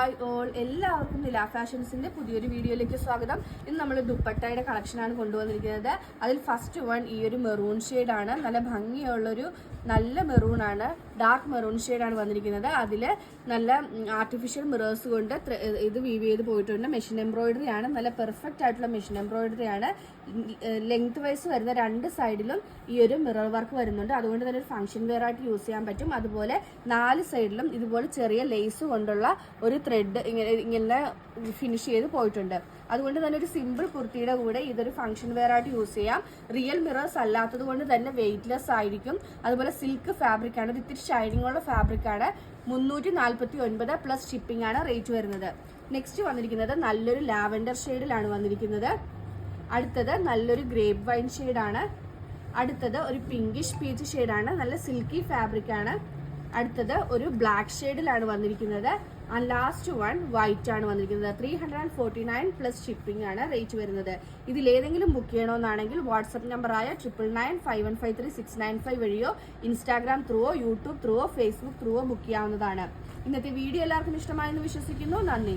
Hi all, എല്ലാവർക്കും നില ഫാഷൻസിന്റെ പുതിയൊരു വീഡിയോയിലേക്ക് സ്വാഗതം. ഇന്ന് നമ്മൾ ദുപ്പട്ടയുടെ കളക്ഷനാണ് കൊണ്ടുവന്നിരിക്കുന്നത്. അതിൽ ഫസ്റ്റ് വൺ ഈ ഒരു മെറൂൺ ഷെയ്ഡാണ്. നല്ല ഭംഗിയുള്ളൊരു നല്ല മെറൂൺ ആണ്, ഡാർക്ക് മെറൂൺ ഷെയ്ഡാണ് വന്നിരിക്കുന്നത്. അതിൽ നല്ല ആർട്ടിഫിഷ്യൽ മിറേഴ്സ് കൊണ്ട് ഇത് വീവ് ചെയ്ത് പോയിട്ടുണ്ട്. മെഷീൻ എംബ്രോയിഡറി ആണ്, നല്ല പെർഫെക്റ്റ് ആയിട്ടുള്ള മെഷീൻ എംബ്രോയിഡറി ആണ്. ലെങ്ത് വൈസ് വരുന്ന രണ്ട് സൈഡിലും ഈ ഒരു മിറർ വർക്ക് വരുന്നുണ്ട്. അതുകൊണ്ട് തന്നെ ഒരു ഫംഗ്ഷൻ വെയർ ആയിട്ട് യൂസ് ചെയ്യാൻ പറ്റും. അതുപോലെ 4 സൈഡിലും ഇതുപോലെ ചെറിയ ലേസ് കൊണ്ടുള്ള ഒരു ത്രെഡ് ഇങ്ങനെ ഫിനിഷ് ചെയ്ത് പോയിട്ടുണ്ട്. അതുകൊണ്ട് തന്നെ ഒരു സിമ്പിൾ കുർത്തിയുടെ കൂടെ ഇതൊരു ഫംഗ്ഷൻ വെയർ ആയിട്ട് യൂസ് ചെയ്യാം. റിയൽ മിറേഴ്സ് അല്ലാത്തത് കൊണ്ട് തന്നെ വെയിറ്റ്ലെസ് ആയിരിക്കും. അതുപോലെ സിൽക്ക് ഫാബ്രിക് ആണ്, ഇത് ഇത്തിരി ഷൈനിങ് ഉള്ള ഫാബ്രിക് ആണ്. 349 പ്ലസ് ഷിപ്പിംഗ് ആണ് റേറ്റ് വരുന്നത്. നെക്സ്റ്റ് വന്നിരിക്കുന്നത് നല്ലൊരു ലാവൻഡർ ഷെയ്ഡിലാണ് വന്നിരിക്കുന്നത്. അടുത്തത് നല്ലൊരു ഗ്രേപ്പ് വൈൻ ഷെയ്ഡാണ്. അടുത്തത് ഒരു പിങ്കിഷ് പീച്ച് ഷെയ്ഡാണ്, നല്ല സിൽക്കി ഫാബ്രിക് ആണ്. അടുത്തത് ഒരു ബ്ലാക്ക് ഷെയ്ഡിലാണ് വന്നിരിക്കുന്നത്. ആൻഡ് ലാസ്റ്റ് വൺ വൈറ്റ് ആണ് വന്നിരിക്കുന്നത്. 349 പ്ലസ് ഷിപ്പിംഗ് ആണ് റേറ്റ് വരുന്നത്. ഇതിലേതെങ്കിലും ബുക്ക് ചെയ്യണമെന്നാണെങ്കിൽ വാട്സപ്പ് നമ്പറായ 9995153695 വഴിയോ ഇൻസ്റ്റാഗ്രാം ത്രൂവോ യൂട്യൂബ് ത്രൂവോ ഫേസ്ബുക്ക് ത്രൂവോ ബുക്ക് ചെയ്യാവുന്നതാണ്. ഇന്നത്തെ വീഡിയോ എല്ലാവർക്കും ഇഷ്ടമായെന്ന് വിശ്വസിക്കുന്നു. നന്ദി.